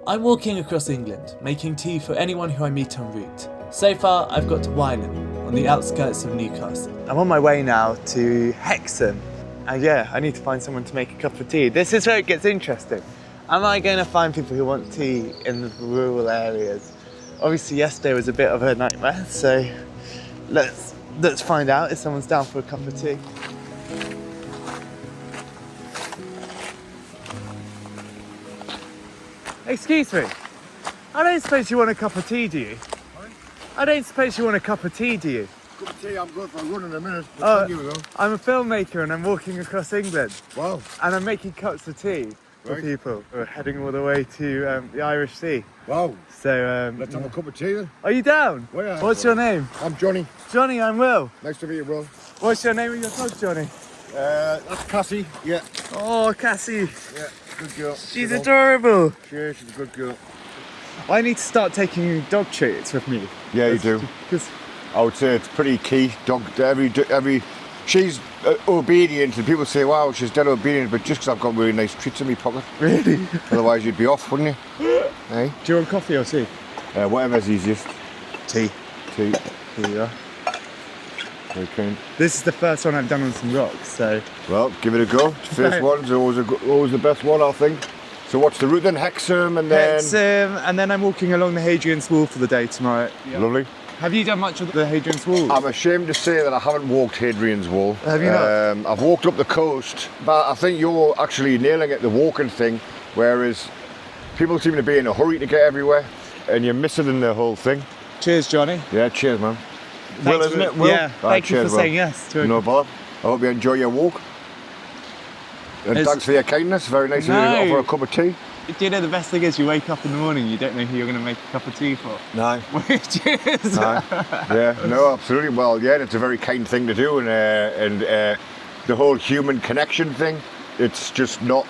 I'm walking across England, making tea for anyone who I meet en route. So far, I've got to Wylam, on the outskirts of Newcastle. I'm on my way now to Hexham, and yeah, I need to find someone to make a cup of tea. This is where it gets interesting. Am I going to find people who want tea in the rural areas? Obviously, yesterday was a bit of a nightmare, so let's find out if someone's down for a cup of tea. Excuse me, I don't suppose you want a cup of tea, do you? Sorry? I don't suppose you want a cup of tea, do you? Cup of tea, I'm good for a run in a minute. Oh, You go. I'm a filmmaker and I'm walking across England. Wow. And I'm making cups of tea for Right. people who are heading all the way to the Irish Sea. Wow. So, Let's have a cup of tea then. are you down? Well, yeah, What's your name? I'm Johnny. Johnny, I'm Will. Nice to meet you, Will. What's your name of your dog, Johnny? That's Cassie. Yeah. Oh, Cassie. Yeah. Good girl. She's Good adorable. dog. Yeah, she's a good girl. I need to start taking dog treats with me. Yeah, you do. Because I would say it's pretty key. She's obedient, and people say, "Wow, she's dead obedient," but just because I've got really nice treats in my pocket. really? Otherwise, you'd be off, wouldn't you? Hey, Do you want coffee or tea? whatever's easiest. Tea. Tea. Here you are. Okay. This is the first one I've done on some rocks, so... Well, give it a go. First one's always the best one, I think. So what's the route then? Hexham, and then Hexham, and then I'm walking along the Hadrian's Wall for the day tomorrow. lovely. Have you done much of the Hadrian's Wall? I'm ashamed to say that I haven't walked Hadrian's Wall. Have you not? I've walked up the coast, but I think you're actually nailing it, the walking thing, whereas people seem to be in a hurry to get everywhere, and you're missing the whole thing. Cheers, Johnny. Yeah, cheers, man. Thanks Will, isn't for- it? Will? Yeah, thank you cheers, for Will. saying yes to it. No bother. I hope you enjoy your walk. And It's- thanks for your kindness. Very nice of you to No. offer a cup of tea. Do you know the best thing is you wake up in the morning, you don't know who you're going to make a cup of tea for. No. Cheers. Yeah, no, absolutely. Well, yeah, it's a very kind thing to do, and the whole human connection thing, it's just not.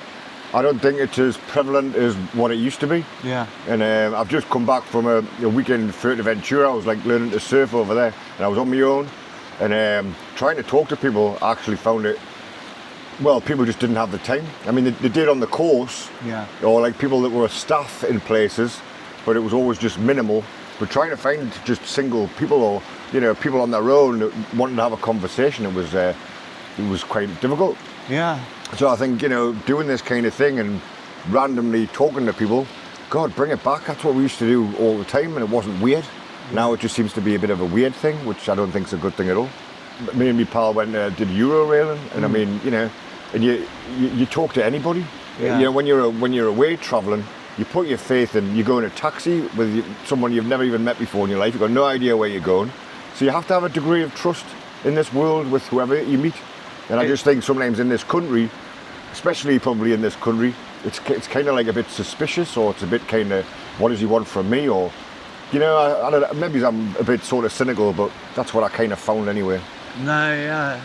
I don't think it's as prevalent as what it used to be. Yeah. And I've just come back from a weekend in Fuerteventura. I was like learning to surf over there, and I was on my own, and trying to talk to people. I actually found it. Well, people just didn't have the time. I mean, they did on the course, Yeah. or like people that were staff in places, but it was always just minimal. But trying to find just single people, or people on their own that wanted to have a conversation, it was quite difficult. Yeah. So I think doing this kind of thing and randomly talking to people, God, bring it back. That's what we used to do all the time, and it wasn't weird. Now it just seems to be a bit of a weird thing, which I don't think is a good thing at all. Me and my pal went did Eurorailing, and I mean, and you talk to anybody. Yeah. When you're away traveling, you put your faith in. You go in a taxi with someone you've never even met before in your life. You've got no idea where you're going, so you have to have a degree of trust in this world with whoever you meet. And I just think sometimes in this country, especially probably in this country, it's kind of like a bit suspicious, or it's a bit kind of, what does he want from me, or I don't know, maybe I'm a bit sort of cynical, but that's what I kind of found anyway. No, yeah.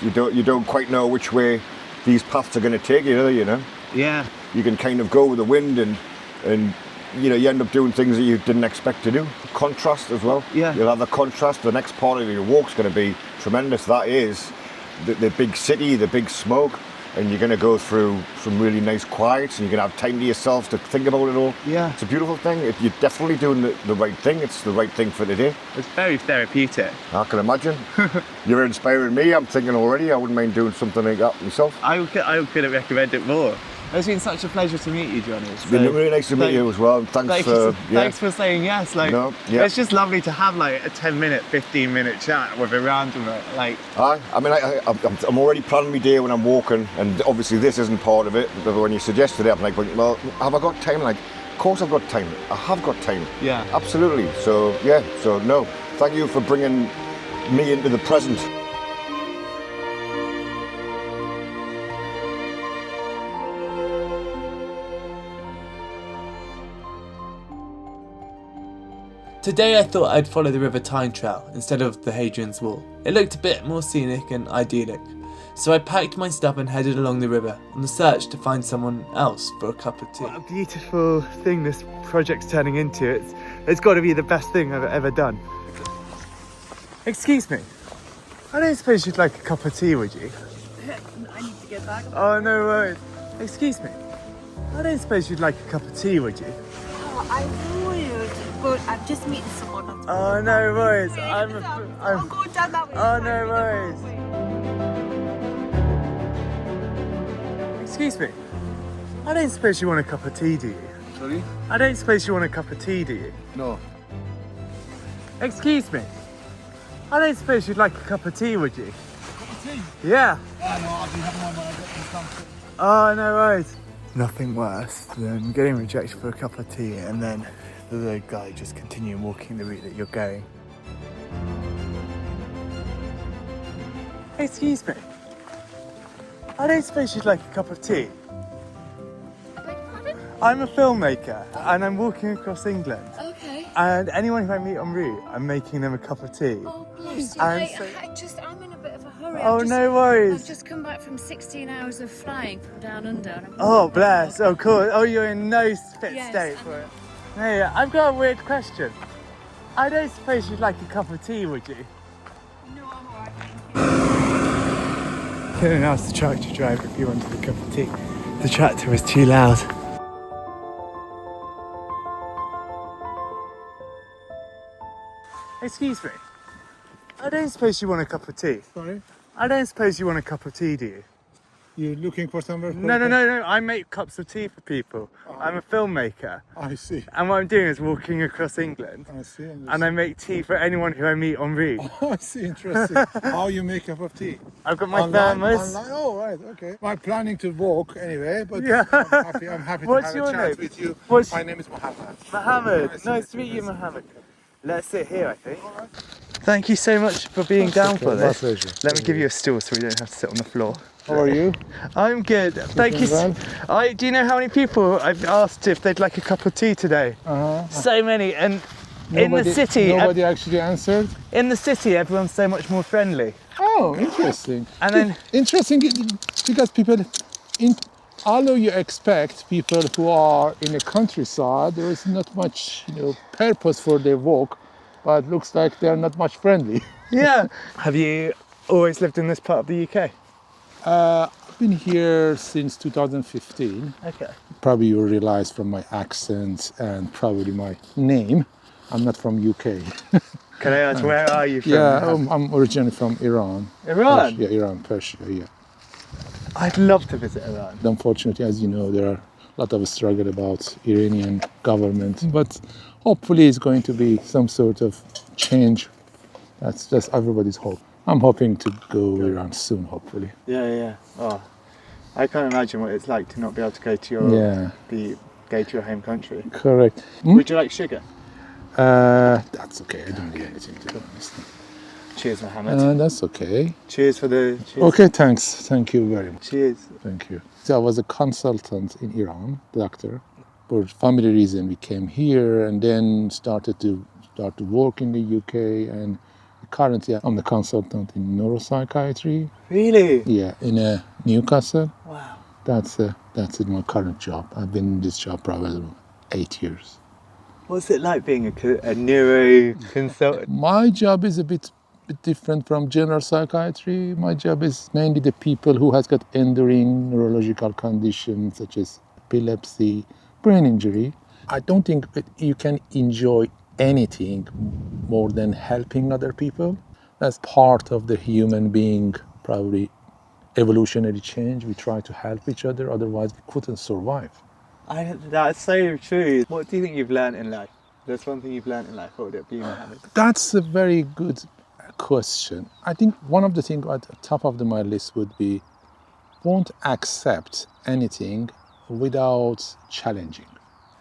You don't quite know which way these paths are going to take you, you know. Yeah. You can kind of go with the wind, and you end up doing things that you didn't expect to do. Contrast as well. Yeah. You'll have the contrast. The next part of your walk's going to be tremendous. That is the big city, the big smoke, and you're going to go through some really nice quiets, and you're going to have time to yourself to think about it all. Yeah. It's a beautiful thing. You're definitely doing the right thing. It's the right thing for today. It's very therapeutic. I can imagine. You're inspiring me. I'm thinking already I wouldn't mind doing something like that myself. I couldn't recommend it more. It's been such a pleasure to meet you, Johnny. It's been really nice to meet you as well. Thanks for saying yes. It's just lovely to have like a 10-minute, 15-minute chat with a randomer. I'm already planning my day when I'm walking, and obviously this isn't part of it. But when you suggested it, I'm like, well, have I got time? Like, of course I've got time. I have got time. Yeah. Absolutely. So yeah. So no, thank you for bringing me into the present. Today I thought I'd follow the River Tyne Trail instead of the Hadrian's Wall. It looked a bit more scenic and idyllic, so I packed my stuff and headed along the river on the search to find someone else for a cup of tea. What a beautiful thing this project's turning into. It's got to be the best thing I've ever done. Excuse me, I don't suppose you'd like a cup of tea, would you? I need to get back. Oh, no worries. Excuse me, I don't suppose you'd like a cup of tea, would you? Oh, I would, but I'm just meeting someone. Oh, no worries. I'm going down that way. Oh, no worries. Excuse me. I don't suppose you want a cup of tea, do you? Sorry? I don't suppose you want a cup of tea, do you? No. Excuse me. I don't suppose you'd like a cup of tea, would you? Cup of tea? Yeah. I know, I'll be having one when I get to the council. Oh, no worries. Nothing worse than getting rejected for a cup of tea and then the guy just continuing walking the route that you're going. Excuse me. I don't suppose you'd like a cup of tea. I'm a filmmaker and I'm walking across England. Okay. And anyone who I meet en route, I'm making them a cup of tea. Oh, bless you. And I'm in a bit of a hurry. Oh, no worries. I've just come back from 16 hours of flying from down under. And I'm Oh, bless. Oh, cool. Oh, you're in no fit Yes, state for it. Hey, I've got a weird question. I don't suppose you'd like a cup of tea, would you? No, I'm alright, thank you. Couldn't ask the tractor driver if he wanted a cup of tea. The tractor was too loud. Excuse me. I don't suppose you want a cup of tea. Sorry? I don't suppose you want a cup of tea, do you? You're looking for somewhere? No. I make cups of tea for people. I'm a filmmaker. I see. And what I'm doing is walking across England. I see. And I make tea for anyone who I meet en route. I see, interesting. How you make a cup of tea? I've got my Online? thermos. Oh, right, okay. I'm planning to walk anyway, but Yeah. I'm happy What's to your have a chat name? with you. What's- My name is Mohammed. Mohammed. Nice to meet you, Mohammed. Let's sit here, I think. Thank you so much for being down for this. My pleasure. Let me give you a stool so we don't have to sit on the floor. How are you? I'm good. Thank you. Well? Do you know how many people I've asked if they'd like a cup of tea today? So many. And in the city, Nobody actually answered? everyone's so much more friendly. Oh, interesting. And then- Interesting because people, although you expect people who are in the countryside, there is not much, purpose for their walk, but it looks like they're not much friendly. Yeah. Have you always lived in this part of the UK? I've been here since 2015. Okay. Probably you realize from my accent and probably my name, I'm not from UK. Can I ask, where are you from? Yeah, I'm originally from Iran. Iran? Yeah, Iran, Persia, yeah. I'd love to visit Iran. Unfortunately, as you know, there are a lot of struggle about Iranian government, but hopefully it's going to be some sort of change. That's everybody's hope. I'm hoping to go Iran soon, hopefully. Yeah. Oh, I can't imagine what it's like to not be able to go to your go to your home country. Correct. Would you like sugar? That's okay. I don't need anything, to be honest. Cheers, Mohammed. That's okay. Cheers for the. Cheers. Okay, thanks. Thank you very much. Cheers. Thank you. So I was a consultant in Iran, doctor. For family reason, we came here and then started to work in the UK. And currently, I'm a consultant in neuropsychiatry. Really? Yeah, in Newcastle. Wow. That's my current job. I've been in this job probably 8 years. What's it like being a neuro consultant? My job is a bit different from general psychiatry. My job is mainly the people who has got enduring neurological conditions such as epilepsy, brain injury. I don't think that you can enjoy anything more than helping other people. That's part of the human being, probably evolutionary change. We try to help each other, otherwise we couldn't survive. That's so true. What do you think you've learned in life? There's one thing you've learned in life. What would it be, Mohammed? That's a very good question. I think one of the things at the top of my list would be won't accept anything without challenging.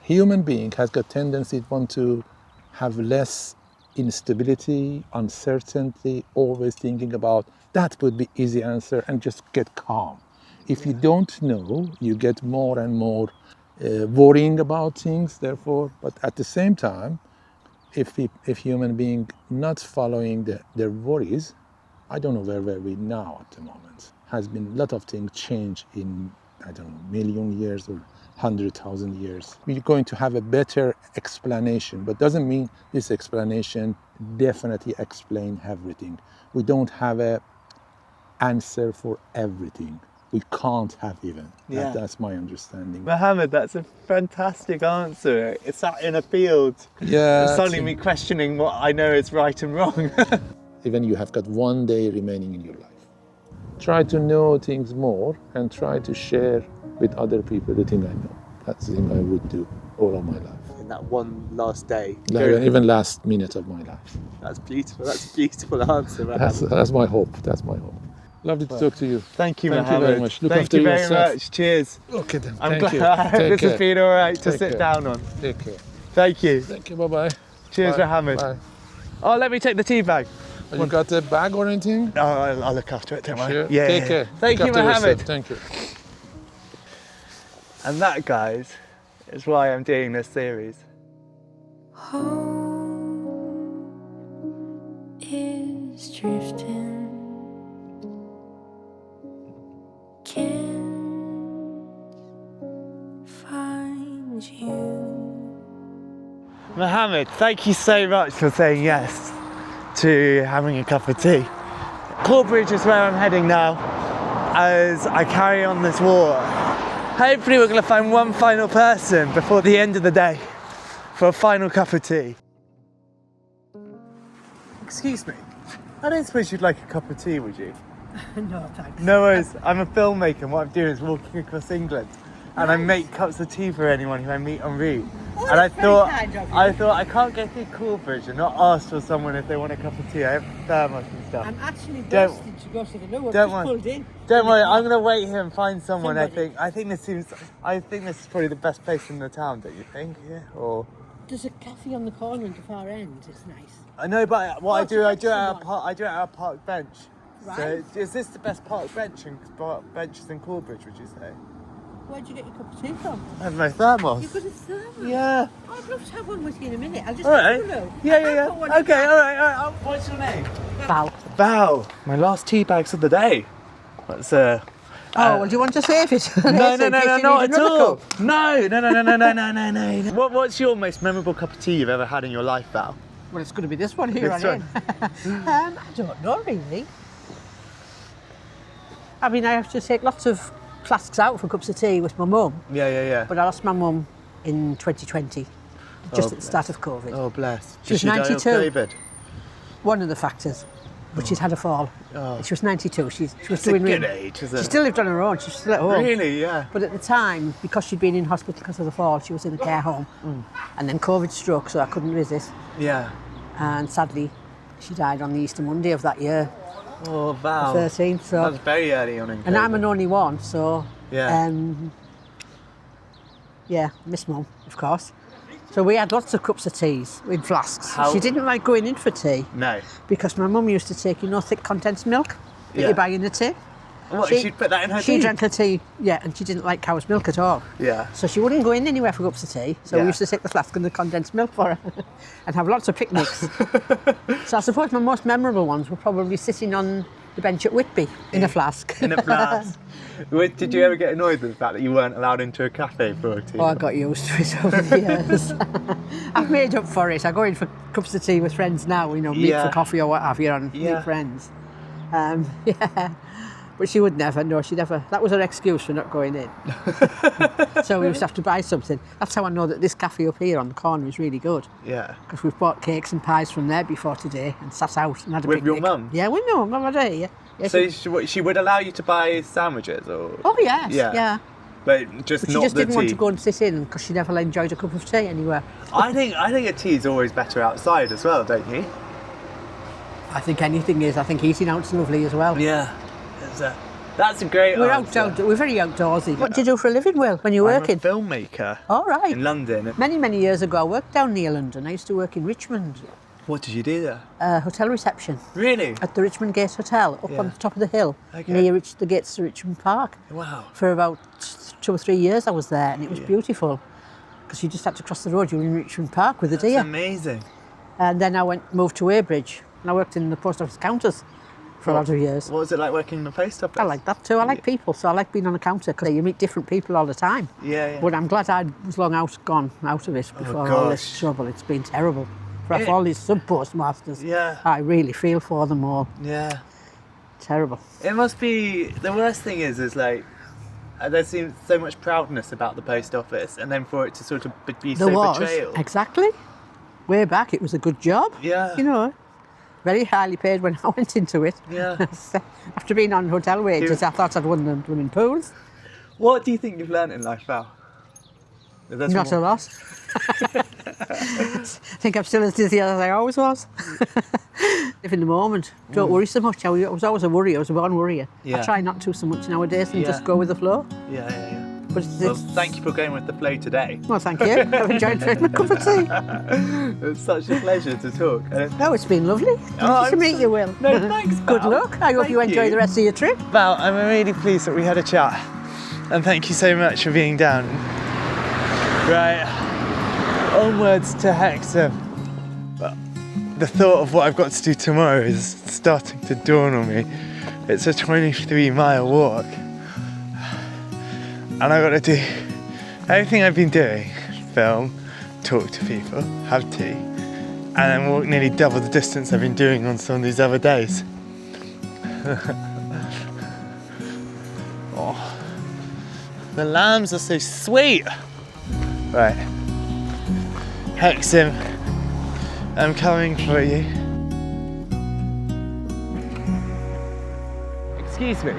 Human being has got tendency to want to have less instability, uncertainty, always thinking about that would be easy answer and just get calm. If you don't know, you get more and more worrying about things, therefore, but at the same time, if human being not following their worries, I don't know where we now at the moment. Has been a lot of things change in, I don't know, million years or 100,000 years. We're going to have a better explanation, but doesn't mean this explanation definitely explain everything. We don't have a answer for everything. we can't have even. Yeah. That's my understanding. Mohammed, that's a fantastic answer. It's sat in a field. Yeah. Suddenly me questioning what I know is right and wrong. Even you have got 1 day remaining in your life. Try to know things more and try to share with other people the thing I know. That's the thing I would do all of my life. In that one last day. Even last minute of my life. That's beautiful. That's a beautiful answer, man. That's my hope. That's my hope. Lovely to talk to you. Thank you, Thank you Mohammed. very much. Look Thank after you very yourself. much. Cheers. Okay then. I'm Thank glad you. I hope Take this has care. been all right to Take sit care. down on. Take care. Thank you. Thank you. Bye-bye. Cheers, Bye. Mohammed. Bye. Oh, let me take the tea bag. You got a bag or anything? Oh, I'll look after it, don't worry. Sure. Yeah, Take yeah. care. Thank Look you, after Mohammed. yourself. Thank you. And that, guys, is why I'm doing this series. Home is drifting. Can't find you. Mohammed, thank you so much for saying yes to having a cup of tea. Corbridge is where I'm heading now as I carry on this walk. Hopefully we're going to find one final person before the end of the day for a final cup of tea. Excuse me, I don't suppose you'd like a cup of tea, would you? No, thanks. No worries, I'm a filmmaker and what I'm doing is walking across England and I make cups of tea for anyone who I meet en route. Oh, And I that's very thought kind of you. I can't get through Corbridge and not ask for someone if they want a cup of tea. I have thermos and stuff. I'm actually Don't- bursting to go to the loo. I've don't just worry. pulled in. Don't worry, I'm gonna wait here and find someone. Somebody. I think this is probably the best place in the town. Don't you think? Yeah. Or There's a cafe on the corner at the far end. It's nice. I know, but what I Oh, do, to I get do it at a someone. park. I do it at a park bench. Right. So is this the best park bench and benches in Corbridge? Would you say? Where'd you get your cup of tea from? I have no thermos. You've got a thermos. Yeah. I'd love to have one with you in a minute. I'll just All right. have a loo. Yeah, I've yeah, got one yeah. in Okay, there. all right. What's your name? Val. Val. My last tea bags of the day. That's Oh, well, do you want to save it? No, In case you not need at another all. cup. No. What's your most memorable cup of tea you've ever had in your life, Val? Well, it's going to be this one here This on in. I don't know, really. I mean, I have to take lots of flasks out for cups of tea with my mum, Yeah. but I lost my mum in 2020, just Oh, at the start of COVID. Oh, bless. She's Did she die of 92. COVID? One of the factors, but she's had a fall. Oh. She was 92. She was It's a doing good really. age, isn't She it? still lived on her own. She was still at home. Really, yeah. But at the time, because she'd been in hospital because of the fall, she was in a care home, and then COVID struck, so I couldn't resist. Yeah. And sadly, she died on the Easter Monday of that year, Oh, Val. 13th. So, That was very early on in COVID. and I'm an only one, so Yeah. yeah, miss Mum, of course. So we had lots of cups of teas in flasks. How- She didn't like going in for tea No. because my mum used to take, thick condensed milk that Yeah. you buy in the tin. What, she'd put that in her She tea? drank her tea, yeah, and she didn't like cow's milk at all. Yeah. So she wouldn't go in anywhere for cups of tea. So Yeah. we used to take the flask and the condensed milk for her and have lots of picnics. So I suppose my most memorable ones were probably sitting on the bench at Whitby in a flask. In a flask. Did you ever get annoyed with the fact that you weren't allowed into a cafe for a tea? Oh, I got used to it over the years. I've made up for it. I go in for cups of tea with friends now, meet Yeah. for coffee or what have you, and Yeah. meet friends. Yeah. But she would never, that was her excuse for not going in. So we used to have to buy something. That's how I know that this cafe up here on the corner is really good. Yeah. Because we've bought cakes and pies from there before today and sat out and had a With your picnic. mum? Yeah, with my mum, had a yeah. Yeah, So she- she would allow you to buy sandwiches or... oh, yes, Yeah. yeah. But just But she not just the didn't tea. want to go and sit in because she never enjoyed a cup of tea anywhere. I think a tea's always better outside as well, don't you? I think anything is. I think eating out's lovely as well. Yeah. That's a great We're answer. we're very outdoorsy. What do you do for a living, Will, when you're I'm working? a filmmaker All right. in London. Many, many years ago, I worked down near London. I used to work in Richmond, What did you do there? hotel reception Really? at the Richmond Gate Hotel, up Yeah. on the top of the hill, Okay. near the gates to Richmond Park. Wow. For about 2 or 3 years I was there, and it was beautiful because you just had to cross the road. You were in Richmond Park with the That's deer. amazing. And then I moved to Weybridge, and I worked in the post office counters for a lot of years. What was it like working in the post office? I like that too. I like people, so I like being on a counter because you meet different people all the time. Yeah. But I'm glad I was gone out of it before all this gosh. trouble. It's been terrible. For It- all these sub postmasters, Yeah. I really feel for them all. Yeah. Terrible. It must be, the worst thing is like, there seems so much proudness about the post office, and then for it to sort of be There so was. betrayal. Exactly. Way back, it was a good job. Yeah. You know, very highly paid when I went into it. Yeah. After being on hotel wages, I thought I'd won the winning pools. What do you think you've learnt in life, Val? Is there some Not a more? lot. I think I'm still as dizzy as I always was. Live in the moment. Don't worry so much. I was always a worrier. I was a born worrier. Yeah. I try not to so much nowadays and Yeah. just go with the flow. Yeah. But Well, thank you for going with the flow today. Well, thank you. I've enjoyed drinking a cup of tea. It's such a pleasure to talk. Oh, it's been lovely. Nice to I'm meet so- you, Will. No, thanks, Good Val. luck. I hope Thank you enjoy the rest of your trip. Val, I'm really pleased that we had a chat. And thank you so much for being down. Right, onwards to Hexham. But the thought of what I've got to do tomorrow is starting to dawn on me. It's a 23-mile walk. And I've got to do everything I've been doing. Film, talk to people, have tea, and then walk nearly double the distance I've been doing on some of these other days. Oh, the lambs are so sweet. Right, Hexham, I'm coming for you. Excuse me,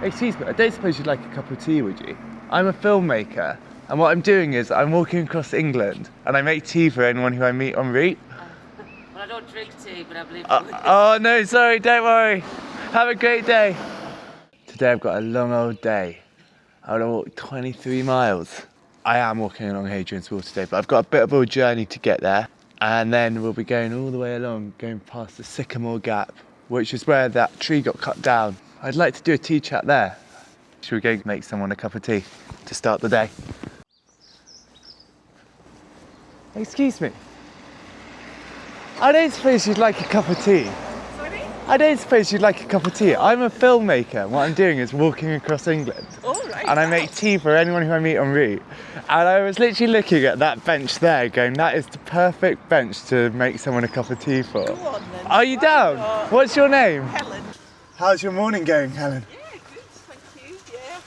I don't suppose you'd like a cup of tea, would you? I'm a filmmaker, and what I'm doing is I'm walking across England, and I make tea for anyone who I meet en route. Well, I don't drink tea, but I believe Oh no, sorry, don't worry. Have a great day. Today I've got a long old day. I want to walk 23 miles. I am walking along Hadrian's Wall today, but I've got a bit of a journey to get there. And then we'll be going all the way along, going past the Sycamore Gap, which is where that tree got cut down. I'd like to do a tea chat there. Should we go make someone a cup of tea to start the day? Excuse me. I don't suppose you'd like a cup of tea. Sorry? I don't suppose you'd like a cup of tea. I'm a filmmaker, and what I'm doing is walking across England. All right. And I make tea for anyone who I meet en route. And I was literally looking at that bench there, going, that is the perfect bench to make someone a cup of tea for. Go on then. Are you down? What's your name? Helen. How's your morning going, Helen? Yeah, good, thank you. Yeah.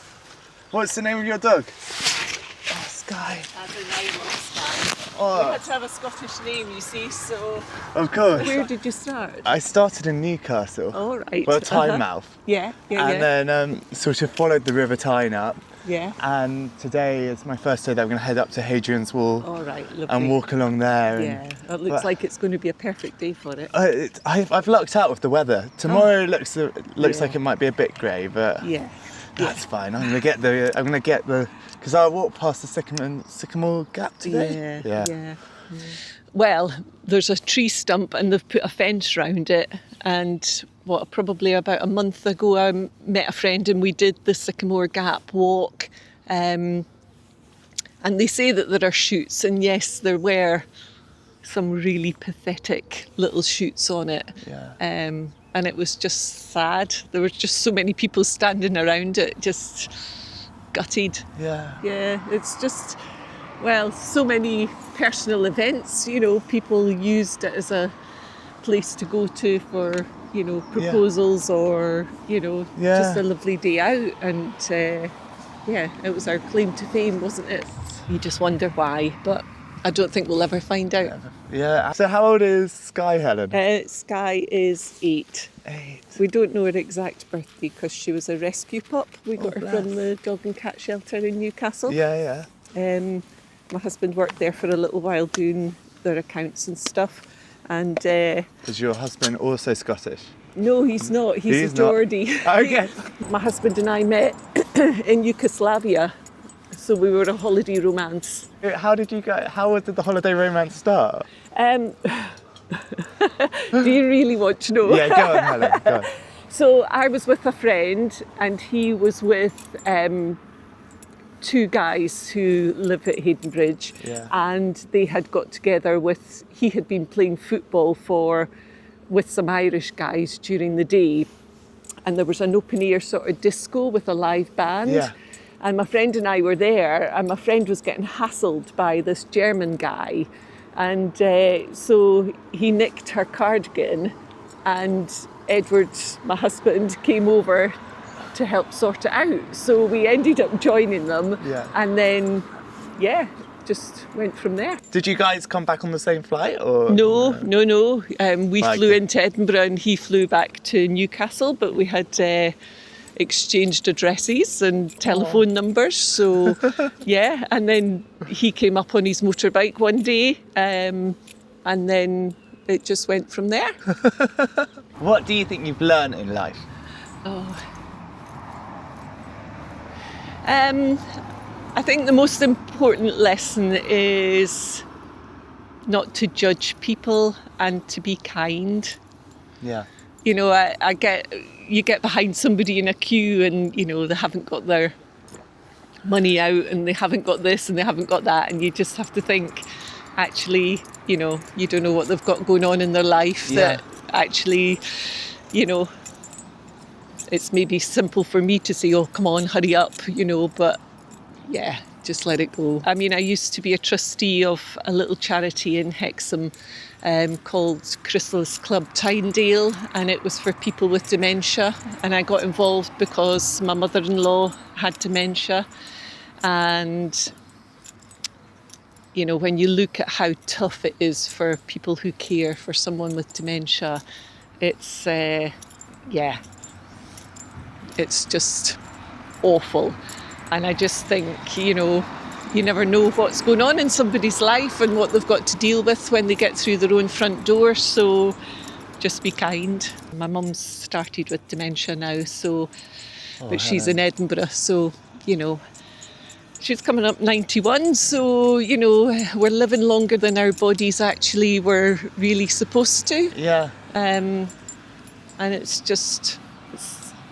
What's the name of your dog? Oh, Sky. As a name of Sky. We Oh, had to have a Scottish name, you see, so. of course. Where did you start? I started in Newcastle. All right. Well, Tynemouth. Yeah, And then sort of followed the River Tyne up. yeah. And today is my first day that I'm going to head up to Hadrian's Wall All right, lovely. and walk along there. Yeah, it looks but- like it's going to be a perfect day for it. I've lucked out with the weather. Tomorrow looks Yeah. like it might be a bit grey, but Yeah. that's fine. I'm gonna get the because I walked past the Sycamore Gap today. Yeah. Well, there's a tree stump and they've put a fence round it. And probably about a month ago, I met a friend and we did the Sycamore Gap walk. And they say that there are shoots, and yes, there were some really pathetic little shoots on it. Yeah. And it was just sad. There were just so many people standing around it, just gutted. Yeah. Yeah, it's just, well, so many personal events, you know, people used it as a place to go to for, you know, proposals or, you know, Yeah. just a lovely day out. And yeah, it was our claim to fame, wasn't it? You just wonder why, but I don't think we'll ever find out. Yeah. So how old is Sky, Helen? Sky is 8. 8. We don't know her exact birthday because she was a rescue pup. We got her from the dog and cat shelter in Newcastle. Yeah. My husband worked there for a little while doing their accounts and stuff. And Is your husband also Scottish? no, he's not. He's He's a not. Geordie. Okay. My husband and I met in Yugoslavia. So we were a holiday romance. How did the holiday romance start? Do you really want to know? Yeah, go on, Helen. Go on. So I was with a friend and he was with 2 guys who live at Hayden Bridge. Yeah. And they had got together he had been playing football with some Irish guys during the day. And there was an open air sort of disco with a live band. Yeah. And my friend and I were there, and my friend was getting hassled by this German guy. And so he nicked her cardigan and Edward, my husband, came over to help sort it out. So we ended up joining them. Yeah. And then, just went from there. Did you guys come back on the same flight or? No. We Right, flew okay. into Edinburgh and he flew back to Newcastle, but we had exchanged addresses and telephone numbers. So, and then he came up on his motorbike one day, and then it just went from there. What do you think you've learned in life? I think the most important lesson is not to judge people and to be kind. Yeah. You know, you get behind somebody in a queue and, you know, they haven't got their money out and they haven't got this and they haven't got that, and you just have to think, actually, you know, you don't know what they've got going on in their life. Yeah. That actually, you know, it's maybe simple for me to say, oh, come on, hurry up, you know, but yeah, just let it go. I mean, I used to be a trustee of a little charity in Hexham called Chrysalis Club Tynedale, and it was for people with dementia. And I got involved because my mother-in-law had dementia. And, you know, when you look at how tough it is for people who care for someone with dementia, it's, it's just awful. And I just think, you know, you never know what's going on in somebody's life and what they've got to deal with when they get through their own front door. So just be kind. My mum's started with dementia now, but she's in Edinburgh, so, you know, she's coming up 91, so, you know, we're living longer than our bodies actually were really supposed to. Yeah. And it's just,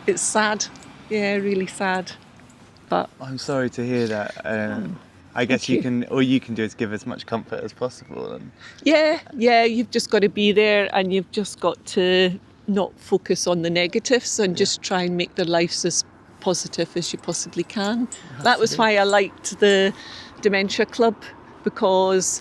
it's sad. Yeah, really sad. But I'm sorry to hear that. I guess all you can do is give as much comfort as possible. And yeah, you've just got to be there, and you've just got to not focus on the negatives and just try and make their lives as positive as you possibly can. That was why I liked the Dementia Club, because,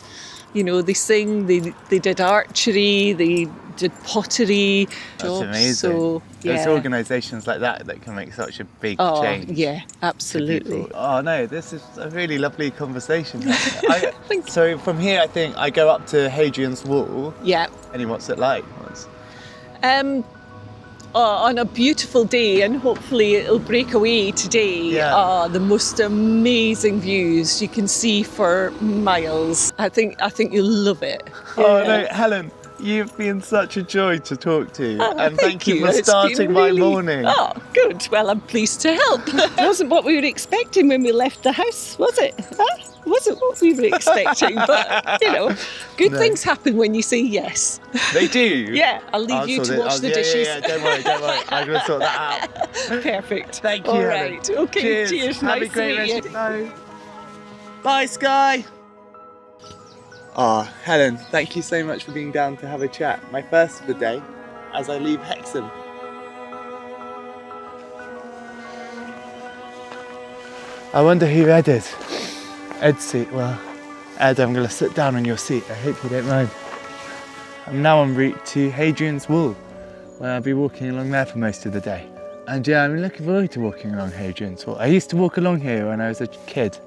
you know, they sing, they did archery, they did pottery. that's jobs, amazing. So, There's organisations like that can make such a big change. Yeah, to absolutely. people. Oh no, this is a really lovely conversation. Thank you. So from here, I think I go up to Hadrian's Wall. Yeah. And what's it like? On a beautiful day, and hopefully it'll break away today, the most amazing views you can see for miles. I think you'll love it. Oh Yeah. no, Helen, you've been such a joy to talk to, Oh, and thank you for It's starting been my really- morning. Oh, good. Well, I'm pleased to help. It wasn't what we were expecting when we left the house, was it? Huh? It wasn't what we were expecting, but, you know, good things happen when you say yes. They do. Yeah, I'll leave you to wash the dishes. Yeah, don't worry. I'm going to sort that out. Perfect. Thank you, All Helen. right. Okay, cheers. Have a Nice great to meet rest you. of the day. Bye, Sky. Helen, thank you so much for being down to have a chat. My first of the day as I leave Hexham. I wonder who Ed is. Ed's seat. Well, Ed, I'm going to sit down on your seat. I hope you don't mind. I'm now en route to Hadrian's Wall, where I'll be walking along there for most of the day. And yeah, I'm looking forward to walking along Hadrian's Wall. I used to walk along here when I was a kid.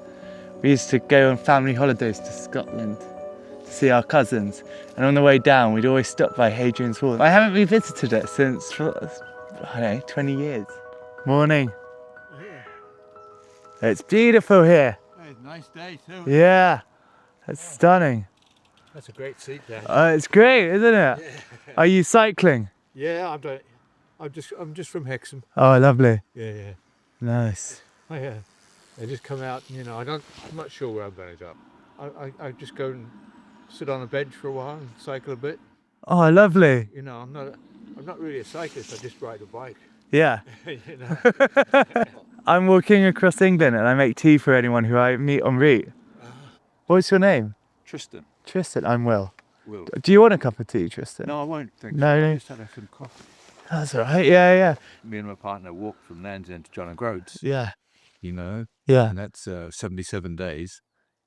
We used to go on family holidays to Scotland to see our cousins, and on the way down we'd always stop by Hadrian's Wall. I haven't revisited it since, I don't know, 20 years. Morning. It's beautiful here. It's a nice day too. Yeah, it's stunning. That's a great seat there. It's great, isn't it? Are you cycling? Yeah, I'm just from Hexham. Oh, lovely. Yeah. Nice. Oh yeah. I just come out, you know, I'm not sure where I'm going to go. I just go and sit on a bench for a while and cycle a bit. Oh, lovely. You know, I'm not really a cyclist, I just ride a bike. Yeah. You know. I'm walking across England and I make tea for anyone who I meet en route. What's your name? Tristan. Tristan, I'm Will. Will. Do you want a cup of tea, Tristan? No, I won't think No, so. no. I just had some coffee. That's all right. Yeah. Me and my partner walked from Land's End to John O'Groats, Yeah. you know, Yeah. and that's 77 days.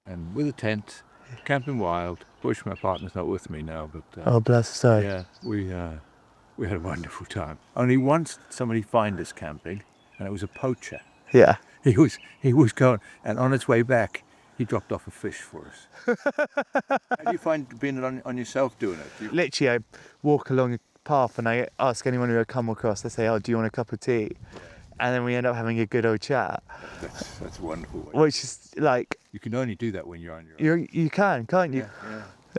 And with a tent, camping wild. Bush, my partner's not with me now, but Oh, bless. Sorry. yeah, we We had a wonderful time. Only once somebody found us camping, and it was a poacher. Yeah. He was going, and on its way back, he dropped off a fish for us. How do you find being on yourself doing it? Literally, I walk along a path and I ask anyone who I come across, I say, oh, do you want a cup of tea? And then we end up having a good old chat. That's a wonderful way. Which is like... You can only do that when you're on your own. You can, can't you?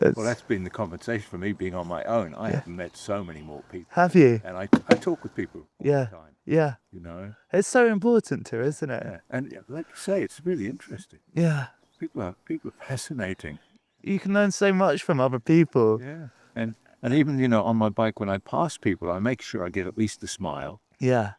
Yeah. Well, that's been the compensation for me being on my own. I have met so many more people. Have you? And I talk with people all the time. Yeah. You know? It's so important to, isn't it? Yeah. And like you say, it's really interesting. Yeah. People are fascinating. You can learn so much from other people. Yeah. And even, you know, on my bike, when I pass people, I make sure I get at least a smile. Yeah.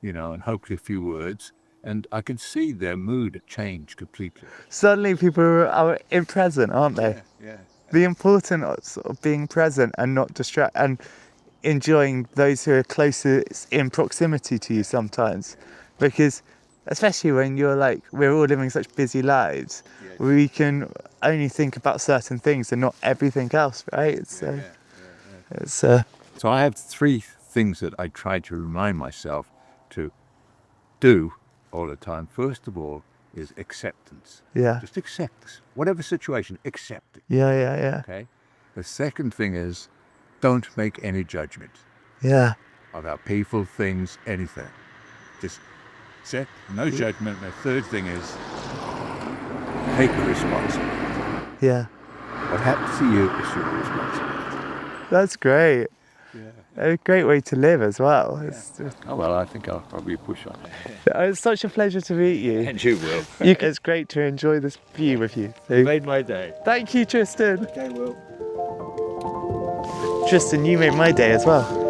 You know, and hopefully a few words. And I can see their mood change completely. Suddenly people are in present, aren't they? Yeah. The importance of being present and not distract and enjoying those who are closest in proximity to you sometimes. Because especially when you're like, we're all living such busy lives, we can only think about certain things and not everything else, right? So, So I have 3 things that I try to remind myself to do all the time. First of all is acceptance. Yeah. Just accept this. Whatever situation, accept it. Yeah. Okay? The second thing is don't make any judgment Yeah. about people, things, anything. Just accept, no judgment. The third thing is take responsibility. Yeah. What happens to you is your responsibility. That's great. Yeah. A great way to live as well. It's just... Oh, well, I think I'll probably push on that. It's such a pleasure to meet you. And you will. It's great to enjoy this view with you. You made my day. Thank you, Tristan. Okay, Will. Tristan, you made my day as well.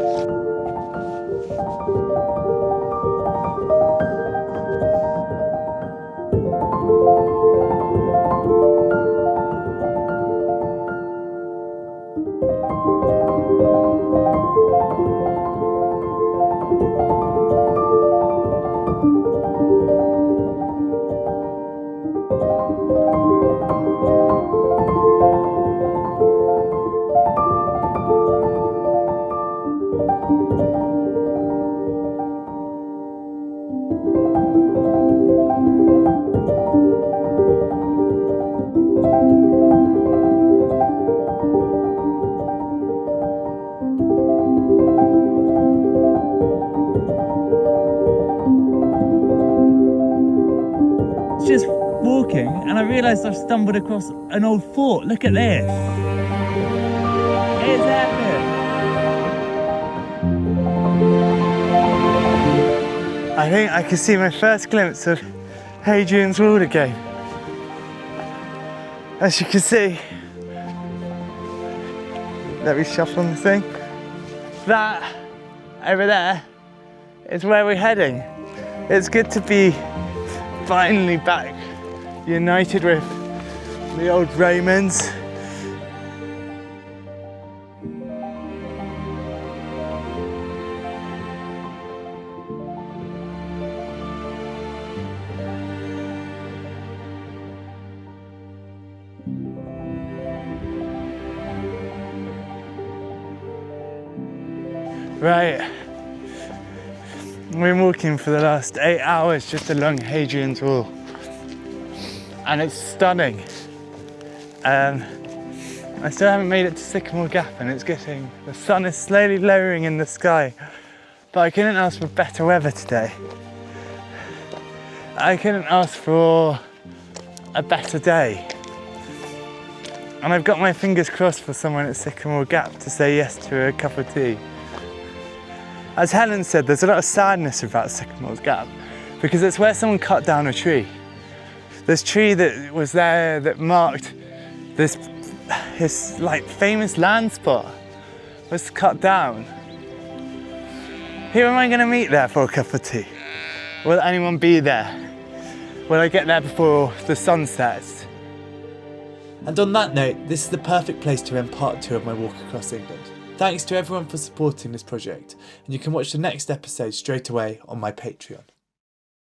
Just walking and I realised I've stumbled across an old fort. Look at this. It's epic. I think I can see my first glimpse of Hadrian's Wall again. As you can see, let me shuffle on the thing. That over there is where we're heading. It's good to be finally back, united with the old Romans. Right. We've been walking for the last 8 hours just along Hadrian's Wall and it's stunning. I still haven't made it to Sycamore Gap and the sun is slowly lowering in the sky, but I couldn't ask for better weather today. I couldn't ask for a better day. And I've got my fingers crossed for someone at Sycamore Gap to say yes to a cup of tea. As Helen said, there's a lot of sadness about Sycamore Gap because it's where someone cut down a tree. This tree that was there that marked his like famous land spot was cut down. Who am I going to meet there for a cup of tea? Will anyone be there? Will I get there before the sun sets? And on that note, this is the perfect place to end part 2 of my walk across England. Thanks to everyone for supporting this project, and you can watch the next episode straight away on my Patreon.